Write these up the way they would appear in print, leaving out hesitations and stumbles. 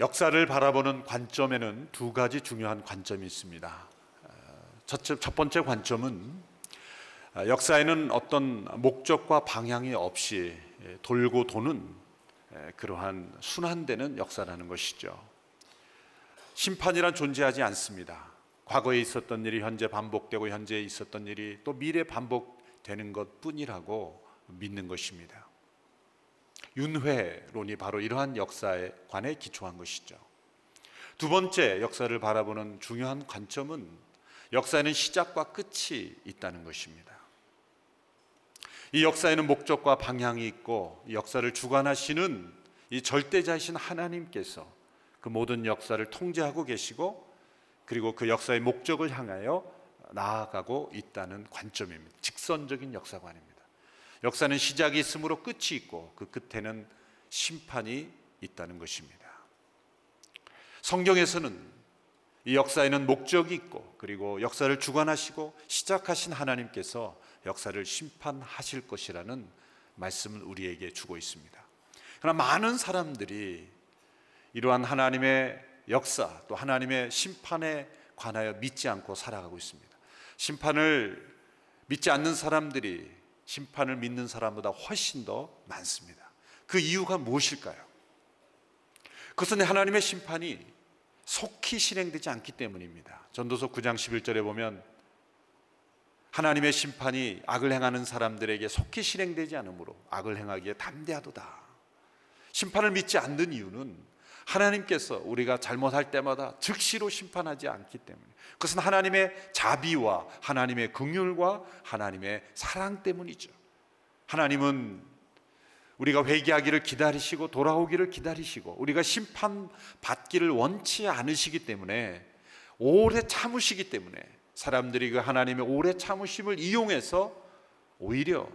역사를 바라보는 관점에는 두 가지 중요한 관점이 있습니다. 첫 번째 관점은 역사에는 어떤 목적과 방향이 없이 돌고 도는 그러한 순환되는 역사라는 것이죠. 심판이란 존재하지 않습니다. 과거에 있었던 일이 현재 반복되고 현재에 있었던 일이 또 미래 반복되는 것뿐이라고 믿는 것입니다. 윤회론이 바로 이러한 역사에 관해 기초한 것이죠. 두 번째 역사를 바라보는 중요한 관점은 역사에는 시작과 끝이 있다는 것입니다. 이 역사에는 목적과 방향이 있고 이 역사를 주관하시는 이 절대자이신 하나님께서 그 모든 역사를 통제하고 계시고 그리고 그 역사의 목적을 향하여 나아가고 있다는 관점입니다. 직선적인 역사관입니다. 역사는 시작이 있으므로 끝이 있고 그 끝에는 심판이 있다는 것입니다. 성경에서는 이 역사에는 목적이 있고 그리고 역사를 주관하시고 시작하신 하나님께서 역사를 심판하실 것이라는 말씀을 우리에게 주고 있습니다. 그러나 많은 사람들이 이러한 하나님의 역사 또 하나님의 심판에 관하여 믿지 않고 살아가고 있습니다. 심판을 믿지 않는 사람들이 심판을 믿는 사람보다 훨씬 더 많습니다. 그 이유가 무엇일까요? 그것은 하나님의 심판이 속히 실행되지 않기 때문입니다. 전도서 9장 11절에 보면 하나님의 심판이 악을 행하는 사람들에게 속히 실행되지 않으므로 악을 행하기에 담대하도다. 심판을 믿지 않는 이유는 하나님께서 우리가 잘못할 때마다 즉시로 심판하지 않기 때문에 그것은 하나님의 자비와 하나님의 긍휼과 하나님의 사랑 때문이죠. 하나님은 우리가 회개하기를 기다리시고 돌아오기를 기다리시고 우리가 심판받기를 원치 않으시기 때문에 오래 참으시기 때문에 사람들이 그 하나님의 오래 참으심을 이용해서 오히려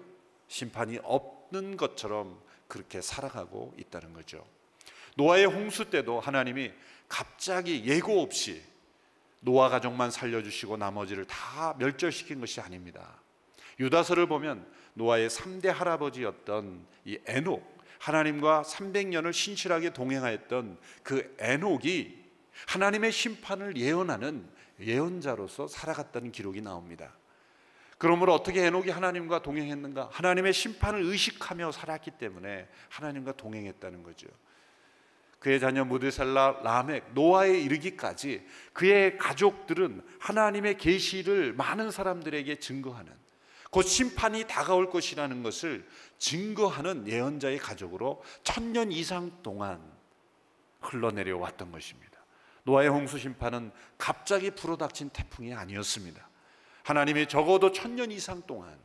심판이 없는 것처럼 그렇게 살아가고 있다는 거죠. 노아의 홍수 때도 하나님이 갑자기 예고 없이 노아 가족만 살려주시고 나머지를 다 멸절시킨 것이 아닙니다. 유다서를 보면 노아의 3대 할아버지였던 이 에녹, 하나님과 300년을 신실하게 동행하였던 그 에녹이 하나님의 심판을 예언하는 예언자로서 살아갔다는 기록이 나옵니다. 그러므로 어떻게 에녹이 하나님과 동행했는가? 하나님의 심판을 의식하며 살았기 때문에 하나님과 동행했다는 거죠. 그의 자녀 무드셀라, 라멕, 노아에 이르기까지 그의 가족들은 하나님의 계시를 많은 사람들에게 증거하는 곧 심판이 다가올 것이라는 것을 증거하는 예언자의 가족으로 1000년 이상 동안 흘러내려왔던 것입니다. 노아의 홍수 심판은 갑자기 불어닥친 태풍이 아니었습니다. 하나님이 적어도 1000년 이상 동안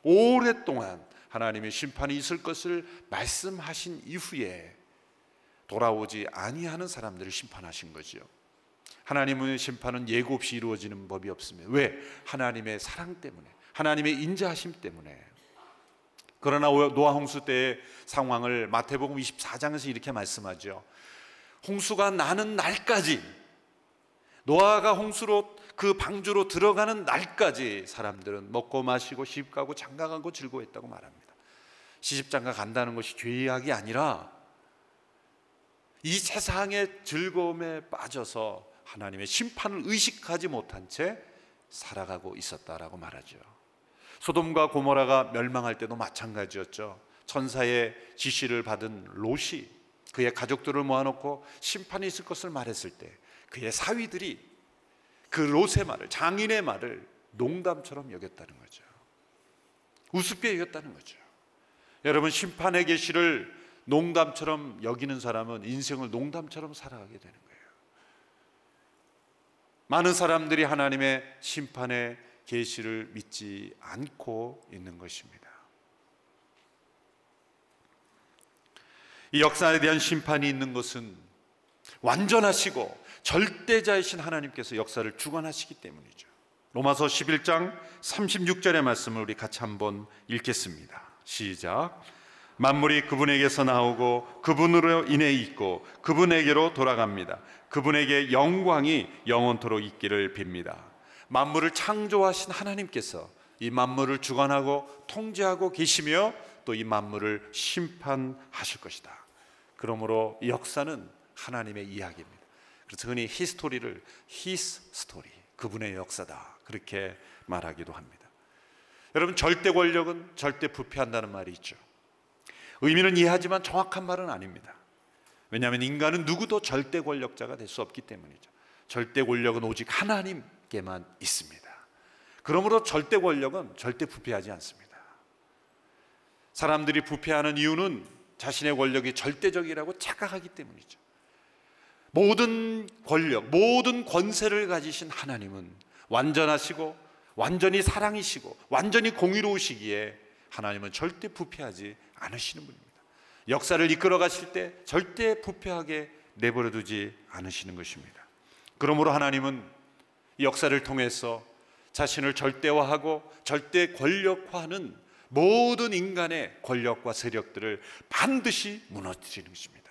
오랫동안 하나님의 심판이 있을 것을 말씀하신 이후에 돌아오지 아니하는 사람들을 심판하신 거죠. 하나님의 심판은 예고 없이 이루어지는 법이 없습니다. 왜? 하나님의 사랑 때문에, 하나님의 인자하심 때문에. 그러나 노아 홍수 때의 상황을 마태복음 24장에서 이렇게 말씀하죠. 홍수가 나는 날까지, 노아가 홍수로 그 방주로 들어가는 날까지 사람들은 먹고 마시고 시집가고 장가가고 즐거워했다고 말합니다. 시집장가 간다는 것이 죄악이 아니라 이 세상의 즐거움에 빠져서 하나님의 심판을 의식하지 못한 채 살아가고 있었다라고 말하죠. 소돔과 고모라가 멸망할 때도 마찬가지였죠. 천사의 지시를 받은 롯이 그의 가족들을 모아놓고 심판이 있을 것을 말했을 때 그의 사위들이 그 롯의 말을, 장인의 말을 농담처럼 여겼다는 거죠. 우습게 여겼다는 거죠. 여러분, 심판의 계시를 농담처럼 여기는 사람은 인생을 농담처럼 살아가게 되는 거예요. 많은 사람들이 하나님의 심판의 계시를 믿지 않고 있는 것입니다. 이 역사에 대한 심판이 있는 것은 완전하시고 절대자이신 하나님께서 역사를 주관하시기 때문이죠. 로마서 11장 36절의 말씀을 우리 같이 한번 읽겠습니다. 시작. 만물이 그분에게서 나오고 그분으로 인해 있고 그분에게로 돌아갑니다. 그분에게 영광이 영원토록 있기를 빕니다. 만물을 창조하신 하나님께서 이 만물을 주관하고 통제하고 계시며 또 이 만물을 심판하실 것이다. 그러므로 이 역사는 하나님의 이야기입니다. 그래서 흔히 히스토리를 His story, 그분의 역사다, 그렇게 말하기도 합니다. 여러분, 절대 권력은 절대 부패한다는 말이 있죠. 의미는 이해하지만 정확한 말은 아닙니다. 왜냐하면 인간은 누구도 절대 권력자가 될 수 없기 때문이죠. 절대 권력은 오직 하나님께만 있습니다. 그러므로 절대 권력은 절대 부패하지 않습니다. 사람들이 부패하는 이유는 자신의 권력이 절대적이라고 착각하기 때문이죠. 모든 권력, 모든 권세를 가지신 하나님은 완전하시고 완전히 사랑이시고 완전히 공의로우시기에 하나님은 절대 부패하지 않으시는 분입니다. 역사를 이끌어 가실 때 절대 부패하게 내버려 두지 않으시는 것입니다. 그러므로 하나님은 이 역사를 통해서 자신을 절대화하고 절대 권력화하는 모든 인간의 권력과 세력들을 반드시 무너뜨리는 것입니다.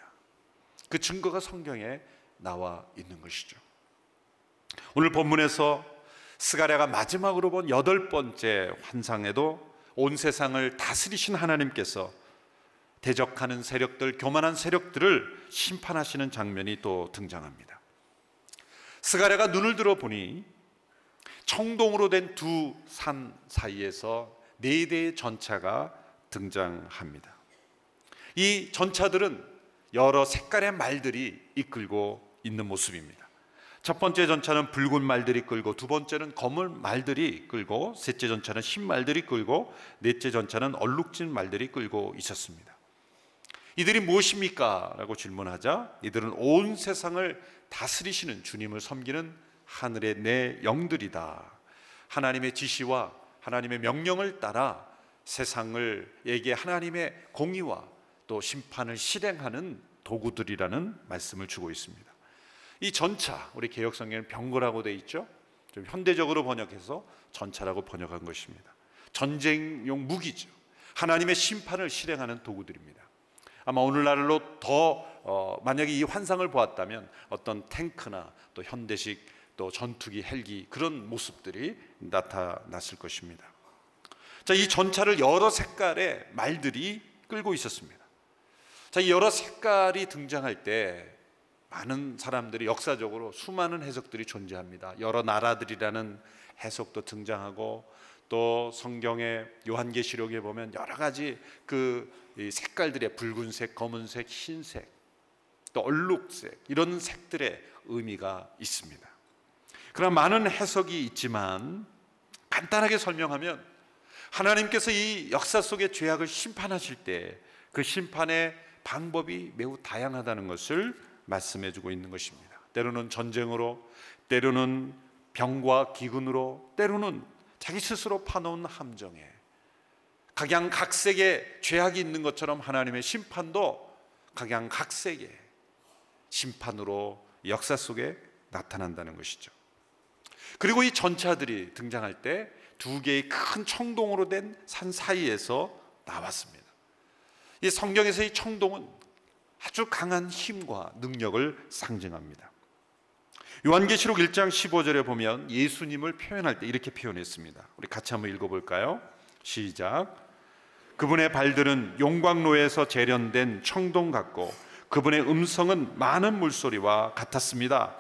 그 증거가 성경에 나와 있는 것이죠. 오늘 본문에서 스가랴가 마지막으로 본 8번째 환상에도 온 세상을 다스리신 하나님께서 대적하는 세력들, 교만한 세력들을 심판하시는 장면이 또 등장합니다. 스가랴가 눈을 들어 보니 청동으로 된 두 산 사이에서 4대의 전차가 등장합니다. 이 전차들은 여러 색깔의 말들이 이끌고 있는 모습입니다. 첫 번째 전차는 붉은 말들이 끌고, 두 번째는 검은 말들이 끌고, 셋째 전차는 흰 말들이 끌고, 넷째 전차는 얼룩진 말들이 끌고 있었습니다. 이들이 무엇입니까? 라고 질문하자 이들은 온 세상을 다스리시는 주님을 섬기는 하늘의 내 영들이다. 하나님의 지시와 하나님의 명령을 따라 세상을에게 하나님의 공의와 또 심판을 실행하는 도구들이라는 말씀을 주고 있습니다. 이 전차, 우리 개역성경에는 병거라고 되어 있죠. 좀 현대적으로 번역해서 전차라고 번역한 것입니다. 전쟁용 무기죠. 하나님의 심판을 실행하는 도구들입니다. 아마 오늘날로 더 만약에 이 환상을 보았다면 어떤 탱크나 또 현대식 또 전투기, 헬기, 그런 모습들이 나타났을 것입니다. 자, 이 전차를 여러 색깔의 말들이 끌고 있었습니다. 자, 이 여러 색깔이 등장할 때 많은 사람들이 역사적으로 수많은 해석들이 존재합니다. 여러 나라들이라는 해석도 등장하고, 또 성경의 요한계시록에 보면 여러 가지 그 색깔들의 붉은색, 검은색, 흰색, 또 얼룩색, 이런 색들의 의미가 있습니다. 그러나 많은 해석이 있지만 간단하게 설명하면 하나님께서 이 역사 속의 죄악을 심판하실 때 그 심판의 방법이 매우 다양하다는 것을 말씀해 주고 있는 것입니다. 때로는 전쟁으로, 때로는 병과 기근으로, 때로는 자기 스스로 파놓은 함정에, 각양각색의 죄악이 있는 것처럼 하나님의 심판도 각양각색의 심판으로 역사 속에 나타난다는 것이죠. 그리고 이 전차들이 등장할 때 2개의 큰 청동으로 된 산 사이에서 나왔습니다. 이 성경에서 이 청동은 아주 강한 힘과 능력을 상징합니다. 요한계시록 1장 15절에 보면 예수님을 표현할 때 이렇게 표현했습니다. 우리 같이 한번 읽어볼까요? 시작. 그분의 발들은 용광로에서 재련된 청동 같고 그분의 음성은 많은 물소리와 같았습니다.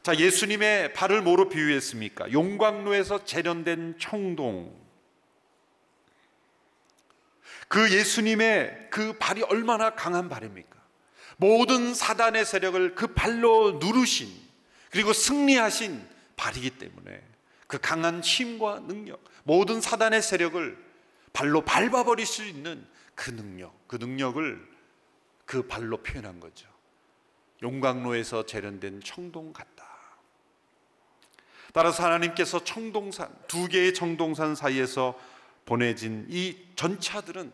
자, 예수님의 발을 뭐로 비유했습니까? 용광로에서 재련된 청동. 그 예수님의 그 발이 얼마나 강한 발입니까? 모든 사단의 세력을 그 발로 누르신, 그리고 승리하신 발이기 때문에 그 강한 힘과 능력, 모든 사단의 세력을 발로 밟아버릴 수 있는 그 능력을 그 발로 표현한 거죠. 용광로에서 재련된 청동 같다. 따라서 하나님께서 청동산, 2개의 청동산 사이에서 보내진 이 전차들은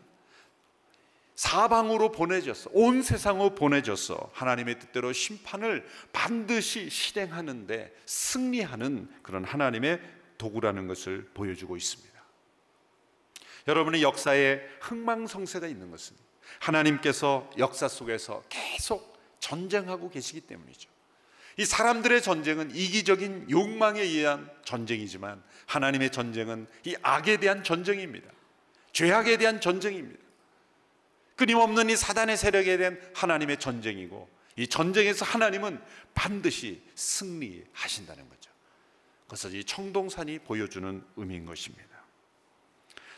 사방으로 보내졌어, 온 세상으로 보내졌어. 하나님의 뜻대로 심판을 반드시 실행하는데 승리하는 그런 하나님의 도구라는 것을 보여주고 있습니다. 여러분의 역사에 흥망성쇠가 있는 것은 하나님께서 역사 속에서 계속 전쟁하고 계시기 때문이죠. 이 사람들의 전쟁은 이기적인 욕망에 의한 전쟁이지만 하나님의 전쟁은 이 악에 대한 전쟁입니다. 죄악에 대한 전쟁입니다. 끊임없는 이 사단의 세력에 대한 하나님의 전쟁이고, 이 전쟁에서 하나님은 반드시 승리하신다는 거죠. 그래서 이 청동산이 보여주는 의미인 것입니다.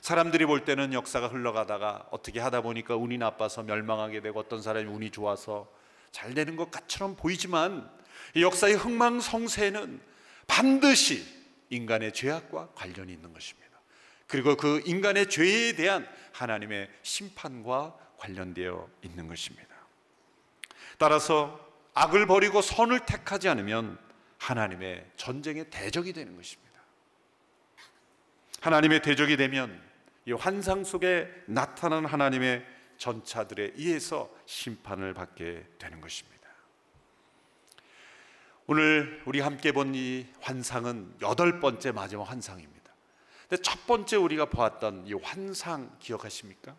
사람들이 볼 때는 역사가 흘러가다가 어떻게 하다 보니까 운이 나빠서 멸망하게 되고 어떤 사람이 운이 좋아서 잘 되는 것처럼 보이지만 이 역사의 흥망성쇠는 반드시 인간의 죄악과 관련이 있는 것입니다. 그리고 그 인간의 죄에 대한 하나님의 심판과 관련되어 있는 것입니다. 따라서 악을 버리고 선을 택하지 않으면 하나님의 전쟁의 대적이 되는 것입니다. 하나님의 대적이 되면 이 환상 속에 나타난 하나님의 전차들에 의해서 심판을 받게 되는 것입니다. 오늘 우리 함께 본 이 환상은 8번째 마지막 환상입니다. 근데 첫 번째 우리가 보았던 이 환상 기억하십니까?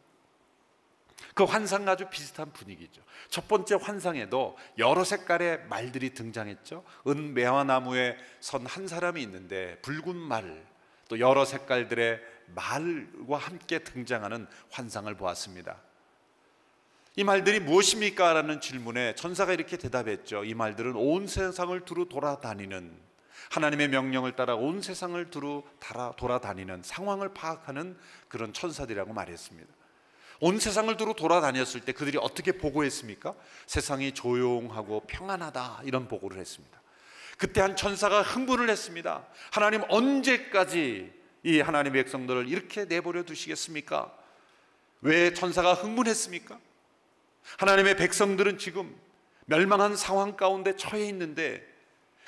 그 환상과 아주 비슷한 분위기죠. 첫 번째 환상에도 여러 색깔의 말들이 등장했죠. 은매화 나무에 선 한 사람이 있는데 붉은 말, 또 여러 색깔들의 말과 함께 등장하는 환상을 보았습니다. 이 말들이 무엇입니까? 라는 질문에 천사가 이렇게 대답했죠. 이 말들은 온 세상을 두루 돌아다니는, 하나님의 명령을 따라 온 세상을 두루 돌아다니는, 상황을 파악하는 그런 천사들이라고 말했습니다. 온 세상을 두루 돌아다녔을 때 그들이 어떻게 보고했습니까? 세상이 조용하고 평안하다, 이런 보고를 했습니다. 그때 한 천사가 흥분을 했습니다. 하나님, 언제까지 이 하나님의 백성들을 이렇게 내버려 두시겠습니까? 왜 천사가 흥분했습니까? 하나님의 백성들은 지금 멸망한 상황 가운데 처해 있는데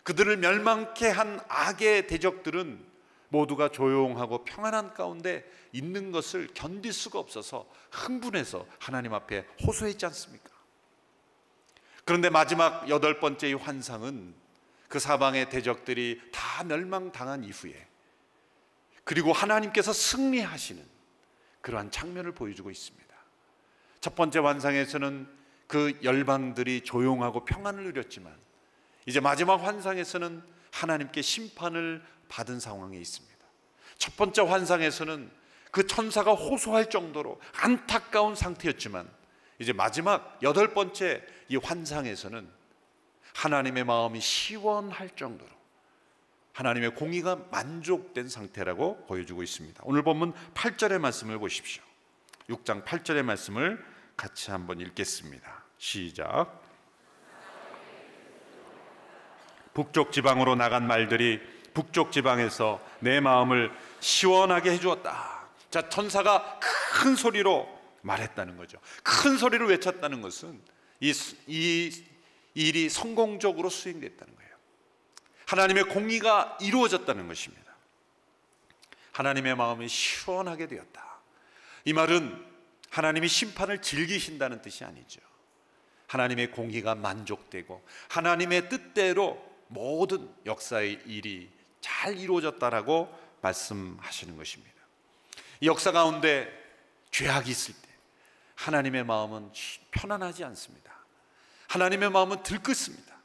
그들을 멸망케 한 악의 대적들은 모두가 조용하고 평안한 가운데 있는 것을 견딜 수가 없어서 흥분해서 하나님 앞에 호소했지 않습니까? 그런데 마지막 8번째 이 환상은 그 사방의 대적들이 다 멸망당한 이후에, 그리고 하나님께서 승리하시는 그러한 장면을 보여주고 있습니다. 첫 번째 환상에서는 그 열방들이 조용하고 평안을 누렸지만 이제 마지막 환상에서는 하나님께 심판을 받은 상황에 있습니다. 첫 번째 환상에서는 그 천사가 호소할 정도로 안타까운 상태였지만 이제 마지막 8번째 이 환상에서는 하나님의 마음이 시원할 정도로 하나님의 공의가 만족된 상태라고 보여주고 있습니다. 오늘 본문 8절의 말씀을 보십시오. 6장 8절의 말씀을 같이 한번 읽겠습니다. 시작. 북쪽 지방으로 나간 말들이 북쪽 지방에서 내 마음을 시원하게 해주었다. 자, 천사가 큰 소리로 말했다는 거죠. 큰 소리로 외쳤다는 것은 이 일이 성공적으로 수행됐다는 거예요. 하나님의 공의가 이루어졌다는 것입니다. 하나님의 마음이 시원하게 되었다. 이 말은 하나님이 심판을 즐기신다는 뜻이 아니죠. 하나님의 공의가 만족되고 하나님의 뜻대로 모든 역사의 일이 잘 이루어졌다라고 말씀하시는 것입니다. 이 역사 가운데 죄악이 있을 때 하나님의 마음은 편안하지 않습니다. 하나님의 마음은 들끓습니다.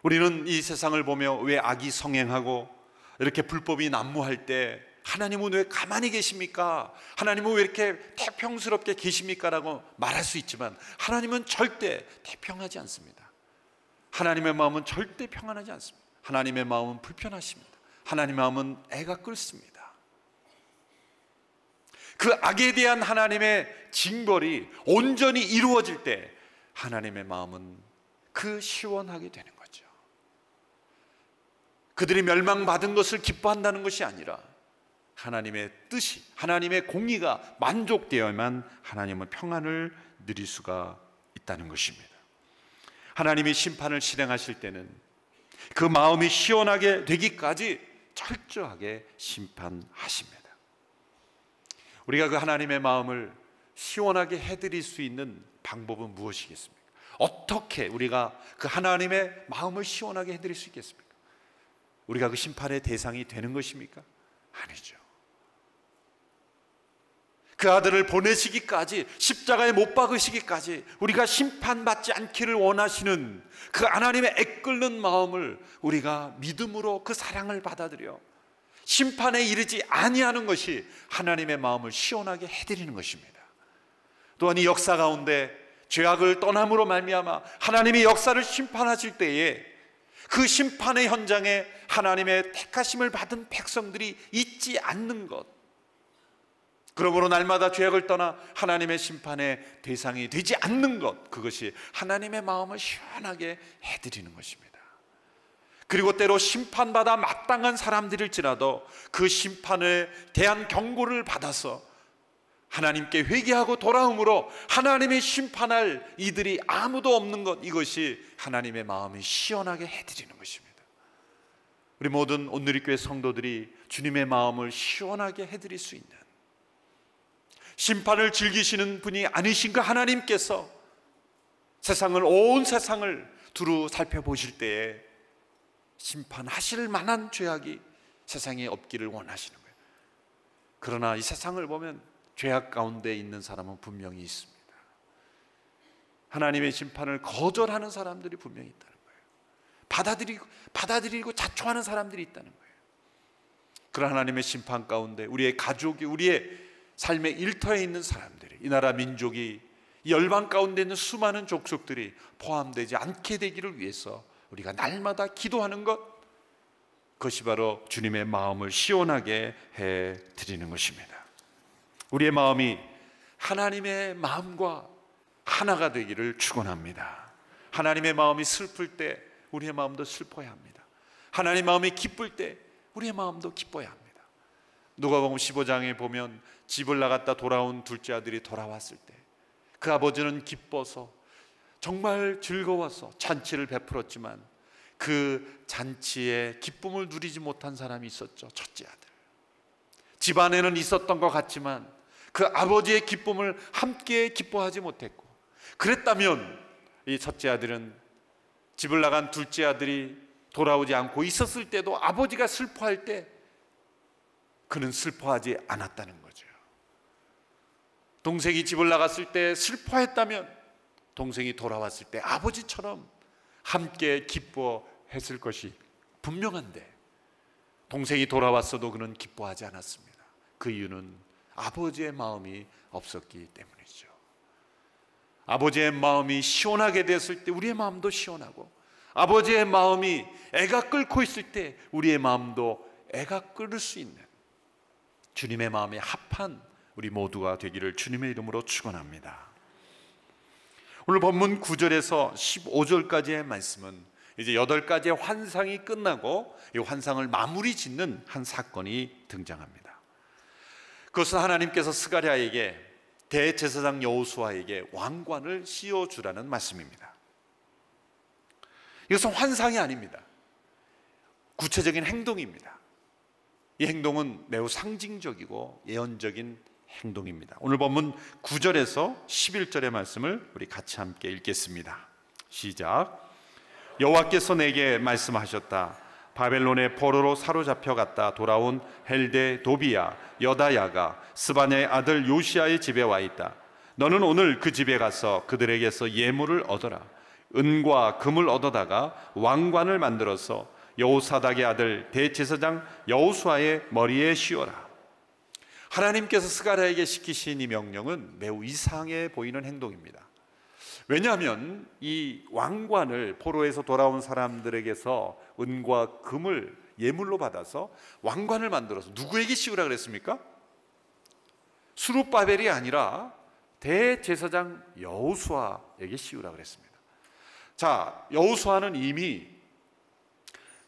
우리는 이 세상을 보며 왜 악이 성행하고 이렇게 불법이 난무할 때 하나님은 왜 가만히 계십니까? 하나님은 왜 이렇게 태평스럽게 계십니까? 라고 말할 수 있지만 하나님은 절대 태평하지 않습니다. 하나님의 마음은 절대 평안하지 않습니다. 하나님의 마음은 불편하십니다. 하나님의 마음은 애가 끓습니다. 그 악에 대한 하나님의 징벌이 온전히 이루어질 때 하나님의 마음은 그 시원하게 되는 거죠. 그들이 멸망받은 것을 기뻐한다는 것이 아니라 하나님의 뜻이, 하나님의 공의가 만족되어야만 하나님은 평안을 누릴 수가 있다는 것입니다. 하나님이 심판을 실행하실 때는 그 마음이 시원하게 되기까지 철저하게 심판하십니다. 우리가 그 하나님의 마음을 시원하게 해드릴 수 있는 방법은 무엇이겠습니까? 어떻게 우리가 그 하나님의 마음을 시원하게 해드릴 수 있겠습니까? 우리가 그 심판의 대상이 되는 것입니까? 아니죠. 그 아들을 보내시기까지, 십자가에 못 박으시기까지 우리가 심판받지 않기를 원하시는 그 하나님의 애끓는 마음을 우리가 믿음으로 그 사랑을 받아들여 심판에 이르지 아니하는 것이 하나님의 마음을 시원하게 해드리는 것입니다. 또한 이 역사 가운데 죄악을 떠남으로 말미암아 하나님이 역사를 심판하실 때에 그 심판의 현장에 하나님의 택하심을 받은 백성들이 있지 않는 것, 그러므로 날마다 죄악을 떠나 하나님의 심판의 대상이 되지 않는 것, 그것이 하나님의 마음을 시원하게 해드리는 것입니다. 그리고 때로 심판받아 마땅한 사람들일지라도 그 심판에 대한 경고를 받아서 하나님께 회개하고 돌아옴으로 하나님이 심판할 이들이 아무도 없는 것, 이것이 하나님의 마음이 시원하게 해드리는 것입니다. 우리 모든 온누리교회 성도들이 주님의 마음을 시원하게 해드릴 수 있는, 심판을 즐기시는 분이 아니신 그 하나님께서 온 세상을 두루 살펴보실 때에 심판하실 만한 죄악이 세상에 없기를 원하시는 거예요. 그러나 이 세상을 보면 죄악 가운데 있는 사람은 분명히 있습니다. 하나님의 심판을 거절하는 사람들이 분명히 있다는 거예요. 받아들이고 자초하는 사람들이 있다는 거예요. 그런 하나님의 심판 가운데 우리의 가족이, 우리의 삶의 일터에 있는 사람들이, 이 나라 민족이, 이 열방 가운데 있는 수많은 족속들이 포함되지 않게 되기를 위해서 우리가 날마다 기도하는 것, 그것이 바로 주님의 마음을 시원하게 해드리는 것입니다. 우리의 마음이 하나님의 마음과 하나가 되기를 축원합니다. 하나님의 마음이 슬플 때 우리의 마음도 슬퍼야 합니다. 하나님의 마음이 기쁠 때 우리의 마음도 기뻐야 합니다. 누가복음 15장에 보면 집을 나갔다 돌아온 둘째 아들이 돌아왔을 때 그 아버지는 기뻐서 정말 즐거워서 잔치를 베풀었지만 그 잔치에 기쁨을 누리지 못한 사람이 있었죠. 첫째 아들. 집안에는 있었던 것 같지만 그 아버지의 기쁨을 함께 기뻐하지 못했고, 그랬다면 이 첫째 아들은 집을 나간 둘째 아들이 돌아오지 않고 있었을 때도 아버지가 슬퍼할 때 그는 슬퍼하지 않았다는 거죠. 동생이 집을 나갔을 때 슬퍼했다면 동생이 돌아왔을 때 아버지처럼 함께 기뻐했을 것이 분명한데, 동생이 돌아왔어도 그는 기뻐하지 않았습니다. 그 이유는 아버지의 마음이 없었기 때문이죠. 아버지의 마음이 시원하게 됐을 때 우리의 마음도 시원하고, 아버지의 마음이 애가 끓고 있을 때 우리의 마음도 애가 끓을 수 있는 주님의 마음에 합한 우리 모두가 되기를 주님의 이름으로 축원합니다. 오늘 본문 9절에서 15절까지의 말씀은 이제 8가지의 환상이 끝나고 이 환상을 마무리 짓는 한 사건이 등장합니다. 그것은 하나님께서 스가랴에게, 대제사장 여호수아에게 왕관을 씌워주라는 말씀입니다. 이것은 환상이 아닙니다. 구체적인 행동입니다. 이 행동은 매우 상징적이고 예언적인 행동입니다. 오늘 본문 9절에서 11절의 말씀을 우리 같이 함께 읽겠습니다. 시작. 여호와께서 내게 말씀하셨다. 바벨론의 포로로 사로잡혀 갔다 돌아온 헬데 도비야 여다야가 스바냐의 아들 요시야의 집에 와 있다. 너는 오늘 그 집에 가서 그들에게서 예물을 얻어라. 은과 금을 얻어다가 왕관을 만들어서 여호사닥의 아들 대제사장 여호수아의 머리에 씌워라. 하나님께서 스가랴에게 시키신 이 명령은 매우 이상해 보이는 행동입니다. 왜냐하면 이 왕관을 포로에서 돌아온 사람들에게서 은과 금을 예물로 받아서 왕관을 만들어서 누구에게 씌우라 그랬습니까? 스룹바벨이 아니라 대제사장 여호수아에게 씌우라 그랬습니다. 자, 여호수아는 이미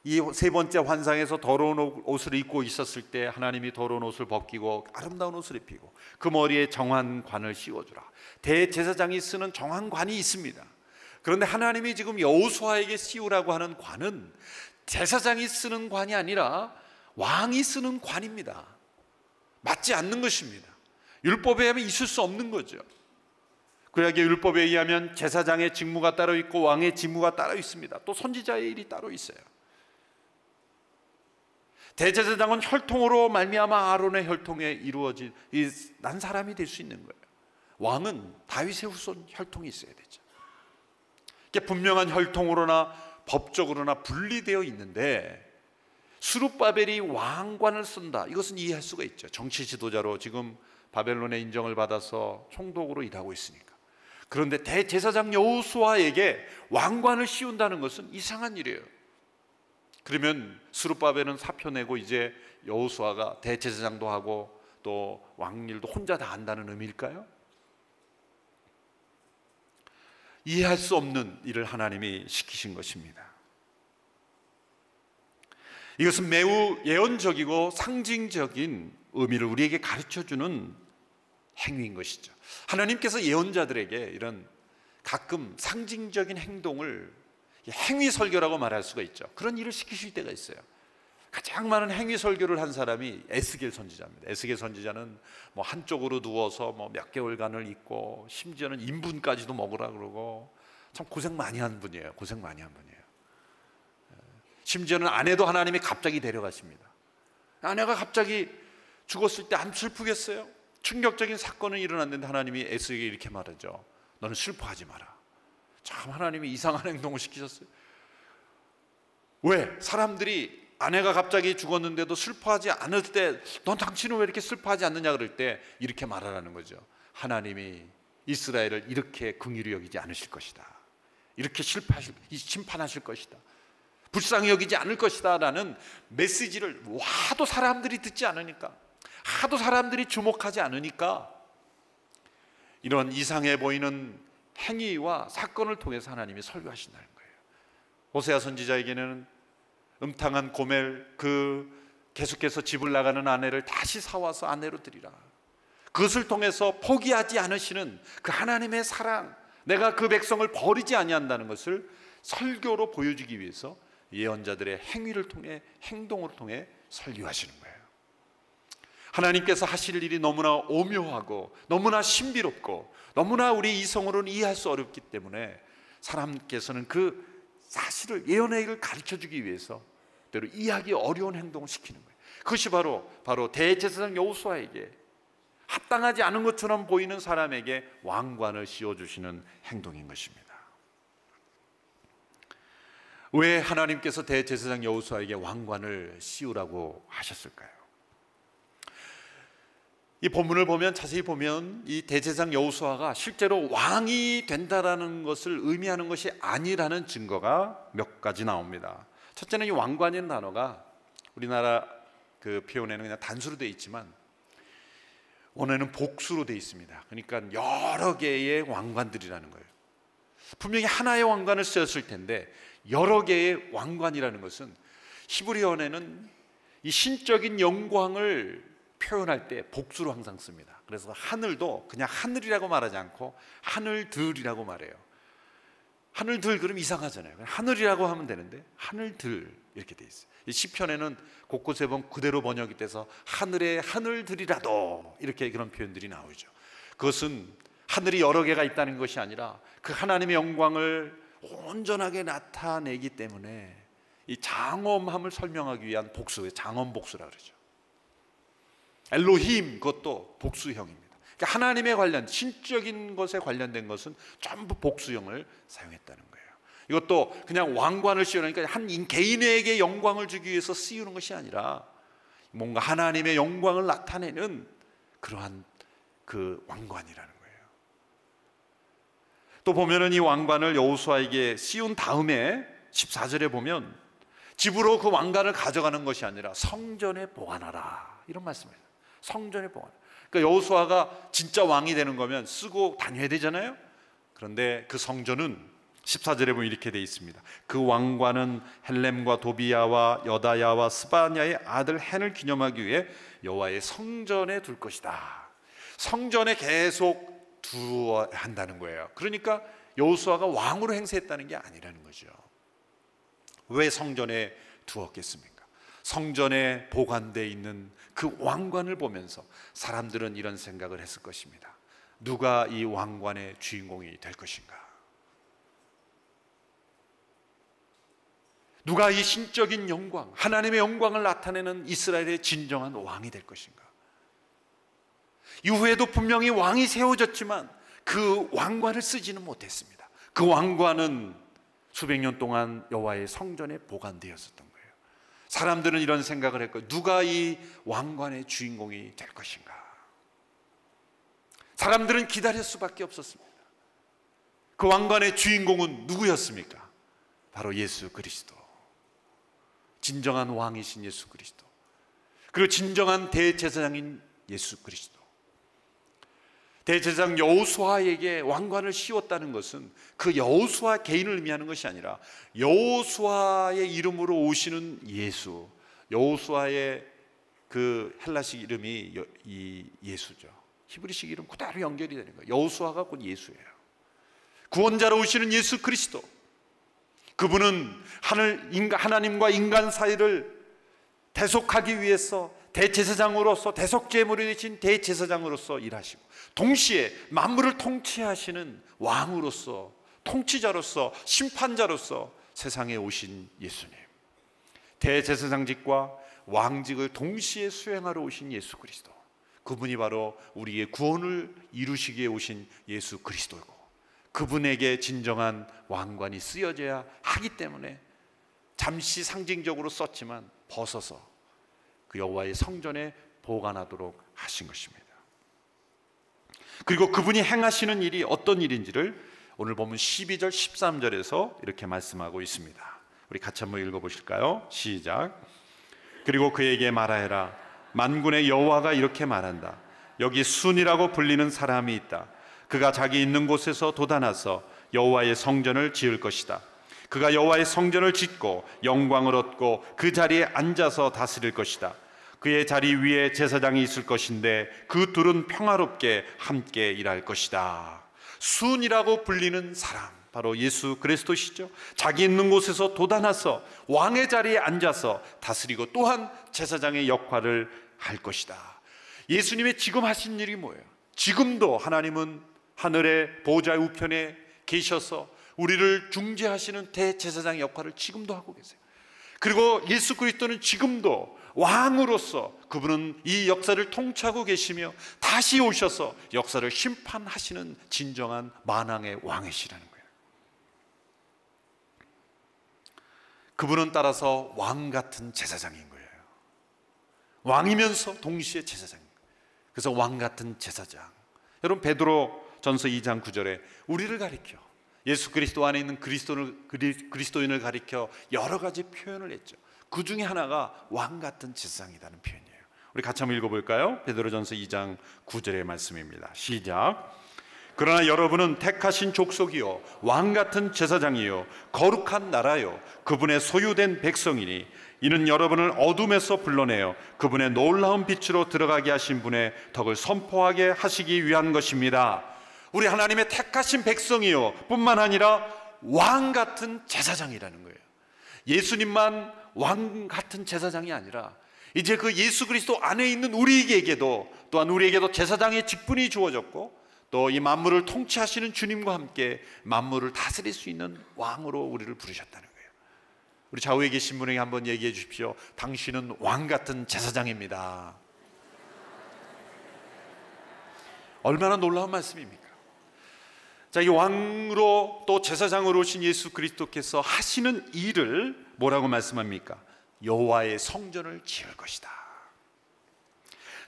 이 세 번째 환상에서 더러운 옷을 입고 있었을 때 하나님이 더러운 옷을 벗기고 아름다운 옷을 입히고 그 머리에 정한관을 씌워주라. 대제사장이 쓰는 정한관이 있습니다. 그런데 하나님이 지금 여호수아에게 씌우라고 하는 관은 제사장이 쓰는 관이 아니라 왕이 쓰는 관입니다. 맞지 않는 것입니다. 율법에 의하면 있을 수 없는 거죠. 구약의 율법에 의하면 제사장의 직무가 따로 있고 왕의 직무가 따로 있습니다. 또 선지자의 일이 따로 있어요. 대제사장은 혈통으로 말미암아 아론의 혈통에 이루어진 난 사람이 될 수 있는 거예요. 왕은 다윗의 후손 혈통이 있어야 되죠. 이게 분명한 혈통으로나 법적으로나 분리되어 있는데 스룹바벨이 왕관을 쓴다. 이것은 이해할 수가 있죠. 정치 지도자로 지금 바벨론의 인정을 받아서 총독으로 일하고 있으니까. 그런데 대제사장 여호수아에게 왕관을 씌운다는 것은 이상한 일이에요. 그러면 스룹바벨은 사표 내고 이제 여호수아가 대제사장도 하고 또 왕일도 혼자 다 한다는 의미일까요? 이해할 수 없는 일을 하나님이 시키신 것입니다. 이것은 매우 예언적이고 상징적인 의미를 우리에게 가르쳐주는 행위인 것이죠. 하나님께서 예언자들에게 이런 가끔 상징적인 행동을 행위 설교라고 말할 수가 있죠. 그런 일을 시키실 때가 있어요. 가장 많은 행위 설교를 한 사람이 에스겔 선지자입니다. 에스겔 선지자는 뭐 한쪽으로 누워서 뭐 몇 개월간을 있고 심지어는 인분까지도 먹으라 그러고 참 고생 많이 한 분이에요. 고생 많이 한 분이에요. 심지어는 아내도 하나님이 갑자기 데려가십니다. 아내가 갑자기 죽었을 때 안 슬프겠어요? 충격적인 사건이 일어났는데 하나님이 에스겔에게 이렇게 말하죠. 너는 슬퍼하지 마라. 참 하나님이 이상한 행동을 시키셨어요. 왜? 사람들이 아내가 갑자기 죽었는데도 슬퍼하지 않을 때 넌 당신은 왜 이렇게 슬퍼하지 않느냐 그럴 때 이렇게 말하라는 거죠. 하나님이 이스라엘을 이렇게 긍휼히 여기지 않으실 것이다. 이렇게 심판하실 것이다. 불쌍히 여기지 않을 것이다 라는 메시지를 하도 사람들이 듣지 않으니까, 하도 사람들이 주목하지 않으니까 이런 이상해 보이는 행위와 사건을 통해서 하나님이 설교하신다는 거예요. 호세아 선지자에게는 음탕한 고멜, 계속해서 집을 나가는 아내를 다시 사와서 아내로 드리라. 그것을 통해서 포기하지 않으시는 그 하나님의 사랑, 내가 그 백성을 버리지 아니한다는 것을 설교로 보여주기 위해서 예언자들의 행위를 통해, 행동을 통해 설교하시는 거예요. 하나님께서 하실 일이 너무나 오묘하고 너무나 신비롭고 너무나 우리 이성으로는 이해할 수 어렵기 때문에 사람께서는 그 사실을, 예언의 일을 가르쳐주기 위해서 때로 이해하기 어려운 행동을 시키는 거예요. 그것이 바로 대제사장 여호수아에게 합당하지 않은 것처럼 보이는 사람에게 왕관을 씌워주시는 행동인 것입니다. 왜 하나님께서 대제사장 여호수아에게 왕관을 씌우라고 하셨을까요? 이 본문을 보면, 자세히 보면 이 대제사장 여호수아가 실제로 왕이 된다라는 것을 의미하는 것이 아니라는 증거가 몇 가지 나옵니다. 첫째는 이 왕관이라는 단어가 우리나라 그 표현에는 그냥 단수로 되어 있지만 원어에는 복수로 되어 있습니다. 그러니까 여러 개의 왕관들이라는 거예요. 분명히 하나의 왕관을 쓰였을 텐데 여러 개의 왕관이라는 것은 히브리어에는 이 신적인 영광을 표현할 때 복수로 항상 씁니다. 그래서 하늘도 그냥 하늘이라고 말하지 않고 하늘들이라고 말해요. 하늘들 그럼 이상하잖아요. 하늘이라고 하면 되는데 하늘들 이렇게 돼 있어요. 이 시편에는 곳곳에 보면 그대로 번역이 돼서 하늘의 하늘들이라도 이렇게 그런 표현들이 나오죠. 그것은 하늘이 여러 개가 있다는 것이 아니라 그 하나님의 영광을 온전하게 나타내기 때문에 이 장엄함을 설명하기 위한 복수예요. 장엄복수라 그러죠. 엘로힘, 그것도 복수형입니다. 그러니까 하나님에 관련, 신적인 것에 관련된 것은 전부 복수형을 사용했다는 거예요. 이것도 그냥 왕관을 씌우니까 한 개인에게 영광을 주기 위해서 씌우는 것이 아니라 뭔가 하나님의 영광을 나타내는 그러한 그 왕관이라는 거예요. 또 보면은 이 왕관을 여호수아에게 씌운 다음에 14절에 보면 집으로 그 왕관을 가져가는 것이 아니라 성전에 보관하라, 이런 말씀이에요. 성전에 보관. 그러니까 여호수아가 진짜 왕이 되는 거면 쓰고 다녀야 되잖아요. 그런데 그 성전은 14절에 보면 이렇게 되어 있습니다. 그 왕관은 헬렘과 도비야와 여다야와 스바냐의 아들 헨을 기념하기 위해 여호와의 성전에 둘 것이다. 성전에 계속 두어야 한다는 거예요. 그러니까 여호수아가 왕으로 행세했다는 게 아니라는 거죠. 왜 성전에 두었겠습니까? 성전에 보관되어 있는 그 왕관을 보면서 사람들은 이런 생각을 했을 것입니다. 누가 이 왕관의 주인공이 될 것인가? 누가 이 신적인 영광, 하나님의 영광을 나타내는 이스라엘의 진정한 왕이 될 것인가? 이후에도 분명히 왕이 세워졌지만 그 왕관을 쓰지는 못했습니다. 그 왕관은 수백 년 동안 여호와의 성전에 보관되었었던 거예요. 사람들은 이런 생각을 했고, 누가 이 왕관의 주인공이 될 것인가? 사람들은 기다릴 수밖에 없었습니다. 그 왕관의 주인공은 누구였습니까? 바로 예수 그리스도. 진정한 왕이신 예수 그리스도, 그리고 진정한 대제사장인 예수 그리스도. 대제사장 여호수아에게 왕관을 씌웠다는 것은 그 여호수아 개인을 의미하는 것이 아니라 여호수아의 이름으로 오시는 예수, 여호수아의 그 헬라식 이름이 이 예수죠. 히브리식 이름 그대로 연결이 되는 거예요. 여호수아가 곧 예수예요. 구원자로 오시는 예수 그리스도, 그분은 하나님과 인간 사이를 대속하기 위해서 대제사장으로서, 대속제물이 되신 대제사장으로서 일하시고, 동시에 만물을 통치하시는 왕으로서, 통치자로서, 심판자로서 세상에 오신 예수님, 대제사장직과 왕직을 동시에 수행하러 오신 예수 그리스도, 그분이 바로 우리의 구원을 이루시기 위해 오신 예수 그리스도이고, 그분에게 진정한 왕관이 쓰여져야 하기 때문에 잠시 상징적으로 썼지만 벗어서 그 여호와의 성전에 보관하도록 하신 것입니다. 그리고 그분이 행하시는 일이 어떤 일인지를 오늘 보면 12절 13절에서 이렇게 말씀하고 있습니다. 우리 같이 한번 읽어보실까요? 시작. 그리고 그에게 말하여라. 만군의 여호와가 이렇게 말한다. 여기 순이라고 불리는 사람이 있다. 그가 자기 있는 곳에서 돋아나서 여호와의 성전을 지을 것이다. 그가 여호와의 성전을 짓고 영광을 얻고 그 자리에 앉아서 다스릴 것이다. 그의 자리 위에 제사장이 있을 것인데 그 둘은 평화롭게 함께 일할 것이다. 순이라고 불리는 사람, 바로 예수 그리스도시죠. 자기 있는 곳에서 돋아나서 왕의 자리에 앉아서 다스리고 또한 제사장의 역할을 할 것이다. 예수님의 지금 하신 일이 뭐예요? 지금도 하나님은 하늘의 보좌의 우편에 계셔서 우리를 중재하시는 대제사장의 역할을 지금도 하고 계세요. 그리고 예수 그리스도는 지금도 왕으로서 그분은 이 역사를 통치하고 계시며 다시 오셔서 역사를 심판하시는 진정한 만왕의 왕이시라는 거예요. 그분은 따라서 왕 같은 제사장인 거예요. 왕이면서 동시에 제사장인 거예요. 그래서 왕 같은 제사장. 여러분, 베드로 전서 2장 9절에 우리를 가리켜, 예수 그리스도 안에 있는 그리스도인을 가리켜 여러 가지 표현을 했죠. 그 중에 하나가 왕 같은 제사장이라는 표현이에요. 우리 같이 한번 읽어볼까요? 베드로전서 2장 9절의 말씀입니다. 시작. 그러나 여러분은 택하신 족속이요 왕 같은 제사장이요 거룩한 나라요 그분의 소유된 백성이니 이는 여러분을 어둠에서 불러내어 그분의 놀라운 빛으로 들어가게 하신 분의 덕을 선포하게 하시기 위한 것입니다. 우리 하나님의 택하신 백성이요 뿐만 아니라 왕 같은 제사장이라는 거예요. 예수님만 왕 같은 제사장이 아니라 이제 그 예수 그리스도 안에 있는 우리에게도, 또한 우리에게도 제사장의 직분이 주어졌고, 또 이 만물을 통치하시는 주님과 함께 만물을 다스릴 수 있는 왕으로 우리를 부르셨다는 거예요. 우리 좌우에 계신 분에게 한번 얘기해 주십시오. 당신은 왕 같은 제사장입니다. 얼마나 놀라운 말씀입니까? 자, 이 왕으로 또 제사장으로 오신 예수 그리스도께서 하시는 일을 뭐라고 말씀합니까? 여호와의 성전을 지을 것이다.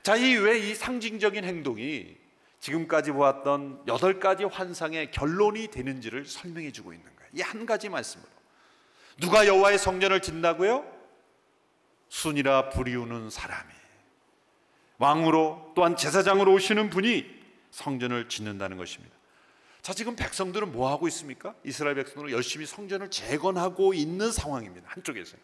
자, 이 상징적인 행동이 지금까지 보았던 8가지 환상의 결론이 되는지를 설명해 주고 있는 거예요. 이 한 가지 말씀으로. 누가 여호와의 성전을 짓는다고요? 순이라 부리우는 사람이, 왕으로 또한 제사장으로 오시는 분이 성전을 짓는다는 것입니다. 자, 지금 백성들은 뭐 하고 있습니까? 이스라엘 백성들은 열심히 성전을 재건하고 있는 상황입니다. 한쪽에서는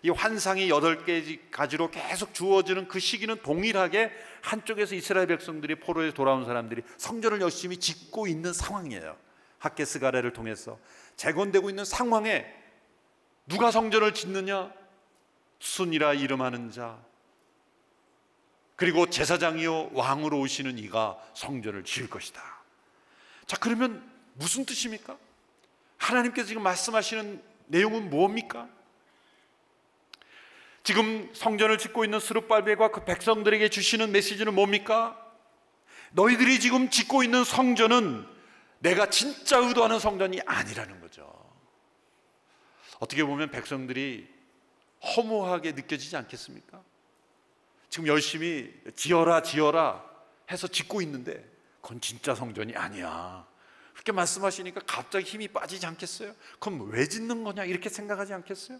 이 환상이 8가지로 계속 주어지는 그 시기는 동일하게 한쪽에서 이스라엘 백성들이 포로에 돌아온 사람들이 성전을 열심히 짓고 있는 상황이에요. 핫게스가랴를 통해서 재건되고 있는 상황에 누가 성전을 짓느냐? 순이라 이름하는 자, 그리고 제사장이요 왕으로 오시는 이가 성전을 지을 것이다. 자, 그러면 무슨 뜻입니까? 하나님께서 지금 말씀하시는 내용은 뭡니까? 지금 성전을 짓고 있는 스룹바벨과 그 백성들에게 주시는 메시지는 뭡니까? 너희들이 지금 짓고 있는 성전은 내가 진짜 의도하는 성전이 아니라는 거죠. 어떻게 보면 백성들이 허무하게 느껴지지 않겠습니까? 지금 열심히 지어라 해서 짓고 있는데 그건 진짜 성전이 아니야. 그렇게 말씀하시니까 갑자기 힘이 빠지지 않겠어요? 그럼 왜 짓는 거냐 이렇게 생각하지 않겠어요?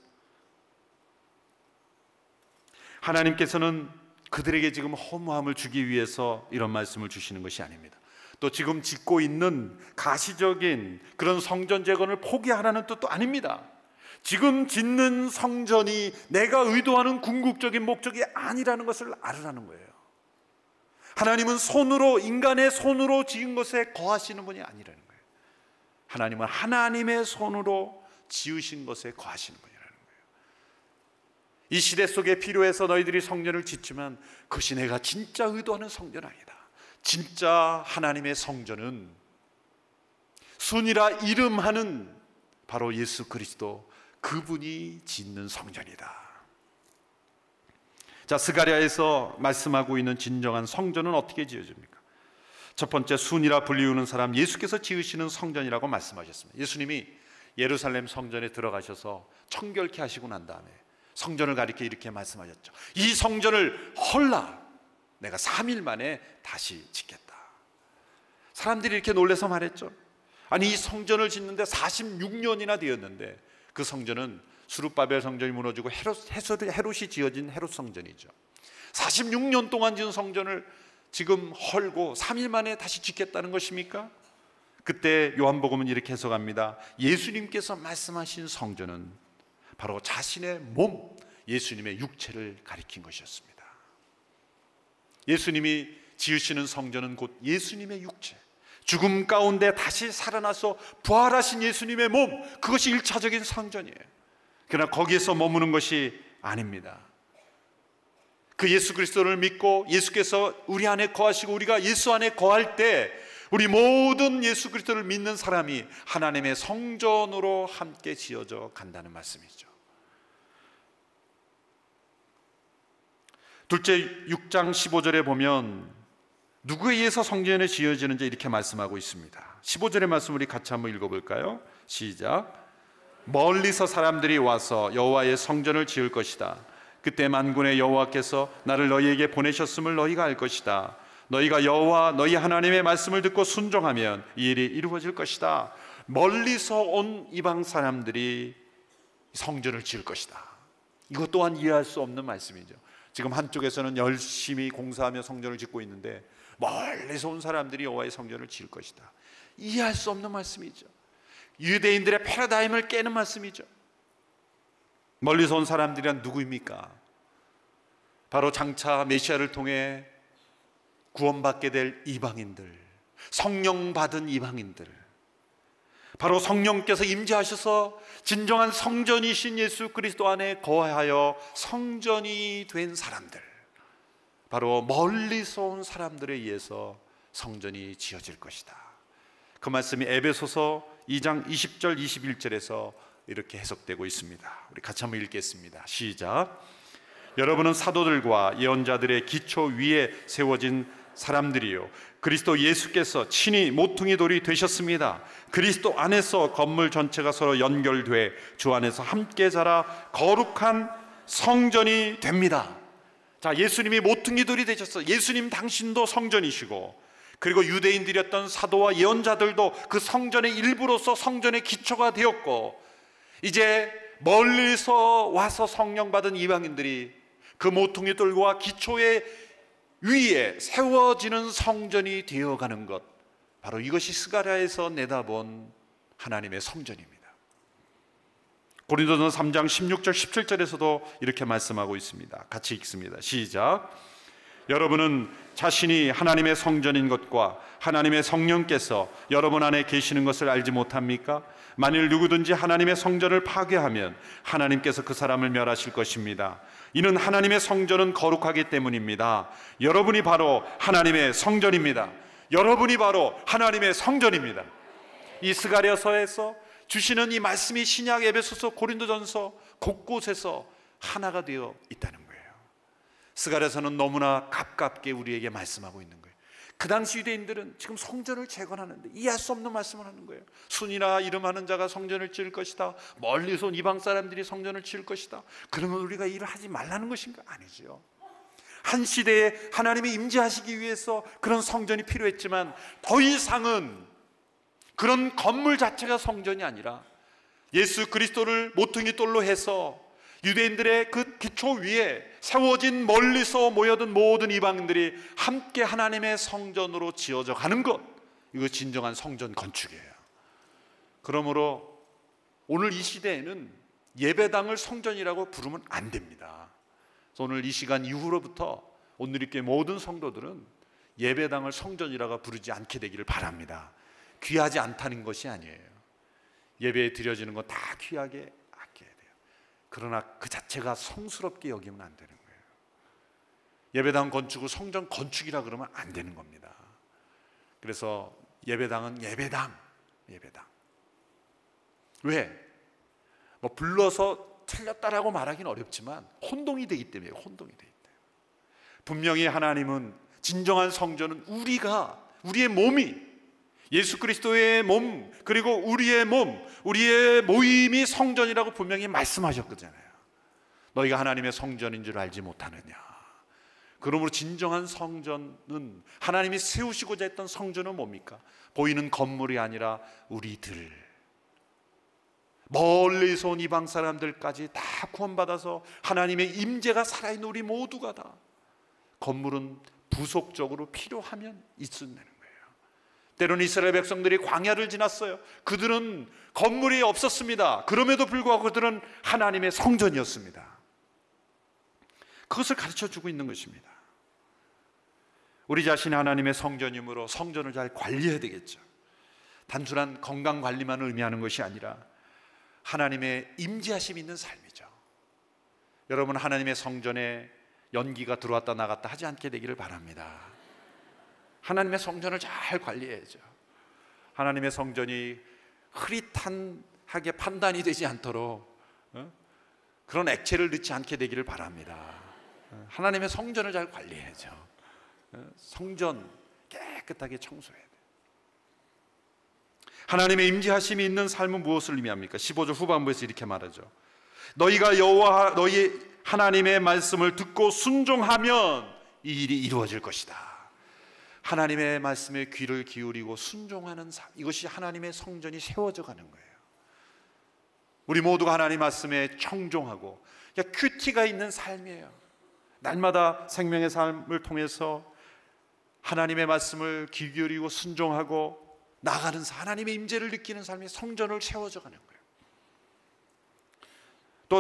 하나님께서는 그들에게 지금 허무함을 주기 위해서 이런 말씀을 주시는 것이 아닙니다. 또 지금 짓고 있는 가시적인 그런 성전 재건을 포기하라는 뜻도 아닙니다. 지금 짓는 성전이 내가 의도하는 궁극적인 목적이 아니라는 것을 알으라는 거예요. 하나님은 손으로, 인간의 손으로 지은 것에 거하시는 분이 아니라는 거예요. 하나님은 하나님의 손으로 지으신 것에 거하시는 분이라는 거예요. 이 시대 속에 필요해서 너희들이 성전을 짓지만 그것이 내가 진짜 의도하는 성전 아니다. 진짜 하나님의 성전은 순이라 이름하는 바로 예수 그리스도, 그분이 짓는 성전이다. 자, 스가랴에서 말씀하고 있는 진정한 성전은 어떻게 지어집니까? 첫 번째, 순이라 불리우는 사람, 예수께서 지으시는 성전이라고 말씀하셨습니다. 예수님이 예루살렘 성전에 들어가셔서 청결케 하시고 난 다음에 성전을 가리켜 이렇게 말씀하셨죠. 이 성전을 헐라 내가 3일 만에 다시 짓겠다. 사람들이 이렇게 놀라서 말했죠. 아니, 이 성전을 짓는데 46년이나 되었는데 그 성전은 수룹바벨 성전이 무너지고 헤롯이 지어진 헤롯 성전이죠. 46년 동안 지은 성전을 지금 헐고 3일 만에 다시 짓겠다는 것입니까? 그때 요한복음은 이렇게 해석합니다. 예수님께서 말씀하신 성전은 바로 자신의 몸, 예수님의 육체를 가리킨 것이었습니다. 예수님이 지으시는 성전은 곧 예수님의 육체, 죽음 가운데 다시 살아나서 부활하신 예수님의 몸, 그것이 1차적인 성전이에요. 그러나 거기에서 머무는 것이 아닙니다. 그 예수 그리스도를 믿고 예수께서 우리 안에 거하시고 우리가 예수 안에 거할 때 우리 모든 예수 그리스도를 믿는 사람이 하나님의 성전으로 함께 지어져 간다는 말씀이죠. 둘째 6장 15절에 보면 누구에 의해서 성전이 지어지는지 이렇게 말씀하고 있습니다. 15절의 말씀 우리 같이 한번 읽어볼까요? 시작. 멀리서 사람들이 와서 여호와의 성전을 지을 것이다. 그때 만군의 여호와께서 나를 너희에게 보내셨음을 너희가 알 것이다. 너희가 여호와 너희 하나님의 말씀을 듣고 순종하면 이 일이 이루어질 것이다. 멀리서 온 이방 사람들이 성전을 지을 것이다. 이것 또한 이해할 수 없는 말씀이죠. 지금 한쪽에서는 열심히 공사하며 성전을 짓고 있는데 멀리서 온 사람들이 여호와의 성전을 지을 것이다. 이해할 수 없는 말씀이죠. 유대인들의 패러다임을 깨는 말씀이죠. 멀리서 온 사람들이란 누구입니까? 바로 장차 메시아를 통해 구원받게 될 이방인들, 성령 받은 이방인들, 바로 성령께서 임재하셔서 진정한 성전이신 예수 그리스도 안에 거하여 성전이 된 사람들, 바로 멀리서 온 사람들에 의해서 성전이 지어질 것이다. 그 말씀이 에베소서 2장 20절 21절에서 이렇게 해석되고 있습니다. 우리 같이 한번 읽겠습니다. 시작. 여러분은 사도들과 예언자들의 기초 위에 세워진 사람들이요, 그리스도 예수께서 친히 모퉁이 돌이 되셨습니다. 그리스도 안에서 건물 전체가 서로 연결돼 주 안에서 함께 자라 거룩한 성전이 됩니다. 자, 예수님이 모퉁이 돌이 되셨어요. 예수님 당신도 성전이시고, 그리고 유대인들이었던 사도와 예언자들도 그 성전의 일부로서 성전의 기초가 되었고, 이제 멀리서 와서 성령 받은 이방인들이 그 모퉁이 돌과 기초의 위에 세워지는 성전이 되어가는 것, 바로 이것이 스가랴에서 내다본 하나님의 성전입니다. 고린도전서 3장 16절 17절에서도 이렇게 말씀하고 있습니다. 같이 읽습니다. 시작. 여러분은 자신이 하나님의 성전인 것과 하나님의 성령께서 여러분 안에 계시는 것을 알지 못합니까? 만일 누구든지 하나님의 성전을 파괴하면 하나님께서 그 사람을 멸하실 것입니다. 이는 하나님의 성전은 거룩하기 때문입니다. 여러분이 바로 하나님의 성전입니다. 여러분이 바로 하나님의 성전입니다. 이 스가랴서에서 주시는 이 말씀이 신약, 에베소서, 고린도전서 곳곳에서 하나가 되어 있다는 거예요. 스가랴서는 너무나 가깝게 우리에게 말씀하고 있는 거예요. 그 당시 유대인들은 지금 성전을 재건하는데 이해할 수 없는 말씀을 하는 거예요. 순이라 이름하는 자가 성전을 지을 것이다. 멀리서 온 이방 사람들이 성전을 지을 것이다. 그러면 우리가 일을 하지 말라는 것인가? 아니죠. 한 시대에 하나님이 임재하시기 위해서 그런 성전이 필요했지만 더 이상은 그런 건물 자체가 성전이 아니라 예수 그리스도를 모퉁이 돌로 해서 유대인들의 그 기초 위에 세워진 멀리서 모여든 모든 이방인들이 함께 하나님의 성전으로 지어져 가는 것, 이거 진정한 성전 건축이에요. 그러므로 오늘 이 시대에는 예배당을 성전이라고 부르면 안 됩니다. 그래서 오늘 이 시간 이후로부터 온누리교회 모든 성도들은 예배당을 성전이라고 부르지 않게 되기를 바랍니다. 귀하지 않다는 것이 아니에요. 예배에 드려지는 건 다 귀하게 아껴야 돼요. 그러나 그 자체가 성스럽게 여기면 안 되는 거예요. 예배당 건축을 성전 건축이라 그러면 안 되는 겁니다. 그래서 예배당은 예배당. 왜? 뭐 불러서 틀렸다라고 말하기는 어렵지만 혼동이 되기 때문에 분명히 하나님은 진정한 성전은 우리의 몸이 예수 그리스도의 몸, 그리고 우리의 몸, 우리의 모임이 성전이라고 분명히 말씀하셨거든요. 너희가 하나님의 성전인 줄 알지 못하느냐. 그러므로 진정한 성전은, 하나님이 세우시고자 했던 성전은 뭡니까? 보이는 건물이 아니라 우리들, 멀리서 온 이방 사람들까지 다 구원받아서 하나님의 임재가 살아있는 우리 모두가 다, 건물은 부속적으로 필요하면 있어야 되는 거예요. 때로는 이스라엘 백성들이 광야를 지났어요. 그들은 건물이 없었습니다. 그럼에도 불구하고 그들은 하나님의 성전이었습니다. 그것을 가르쳐주고 있는 것입니다. 우리 자신이 하나님의 성전이므로 성전을 잘 관리해야 되겠죠. 단순한 건강관리만 의미하는 것이 아니라 하나님의 임재하심이 있는 삶이죠. 여러분, 하나님의 성전에 연기가 들어왔다 나갔다 하지 않게 되기를 바랍니다. 하나님의 성전을 잘 관리해야죠. 하나님의 성전이 흐릿하게 판단이 되지 않도록 그런 액체를 넣지 않게 되기를 바랍니다. 하나님의 성전을 잘 관리해야죠. 성전 깨끗하게 청소해야 돼요. 하나님의 임재하심이 있는 삶은 무엇을 의미합니까? 15절 후반부에서 이렇게 말하죠. 너희가 여호와 너희 하나님의 말씀을 듣고 순종하면 이 일이 이루어질 것이다. 하나님의 말씀에 귀를 기울이고 순종하는 삶, 이것이 하나님의 성전이 세워져 가는 거예요. 우리 모두가 하나님 말씀에 청종하고 큐티가 있는 삶이에요. 날마다 생명의 삶을 통해서 하나님의 말씀을 귀 기울이고 순종하고 나가는 삶, 하나님의 임재를 느끼는 삶이 성전을 세워져 가는 거예요.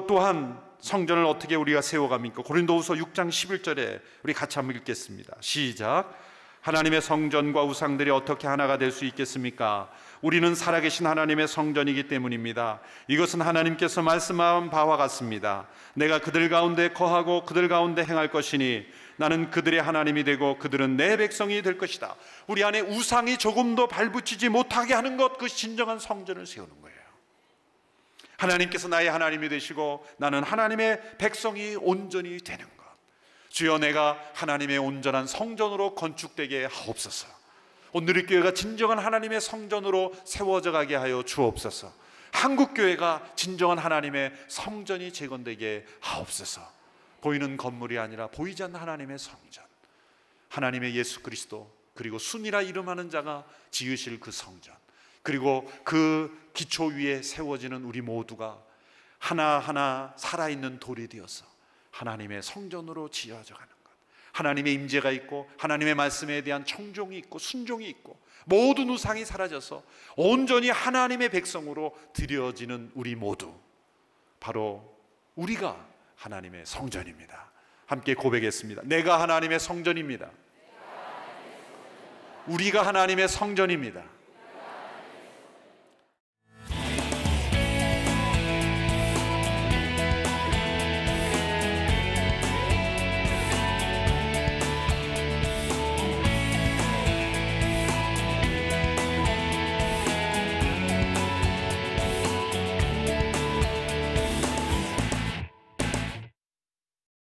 또한 성전을 어떻게 우리가 세워갑니까? 고린도후서 6장 11절에 우리 같이 한번 읽겠습니다. 시작. 하나님의 성전과 우상들이 어떻게 하나가 될 수 있겠습니까? 우리는 살아계신 하나님의 성전이기 때문입니다. 이것은 하나님께서 말씀한 바와 같습니다. 내가 그들 가운데 거하고 그들 가운데 행할 것이니 나는 그들의 하나님이 되고 그들은 내 백성이 될 것이다. 우리 안에 우상이 조금도 발붙이지 못하게 하는 것, 그것이 진정한 성전을 세우는 거예요. 하나님께서 나의 하나님이 되시고 나는 하나님의 백성이 온전히 되는 것. 주여, 내가 하나님의 온전한 성전으로 건축되게 하옵소서. 온누리교회가 진정한 하나님의 성전으로 세워져 가게 하여 주옵소서. 한국교회가 진정한 하나님의 성전이 재건되게 하옵소서. 보이는 건물이 아니라 보이지 않는 하나님의 성전, 하나님의 예수 그리스도, 그리고 순이라 이름하는 자가 지으실 그 성전, 그리고 그 기초 위에 세워지는 우리 모두가 하나하나 살아있는 돌이 되어서 하나님의 성전으로 지어져 가는 것. 하나님의 임재가 있고 하나님의 말씀에 대한 청종이 있고 순종이 있고 모든 우상이 사라져서 온전히 하나님의 백성으로 드려지는 우리 모두, 바로 우리가 하나님의 성전입니다. 함께 고백했습니다. 내가 하나님의 성전입니다. 우리가 하나님의 성전입니다.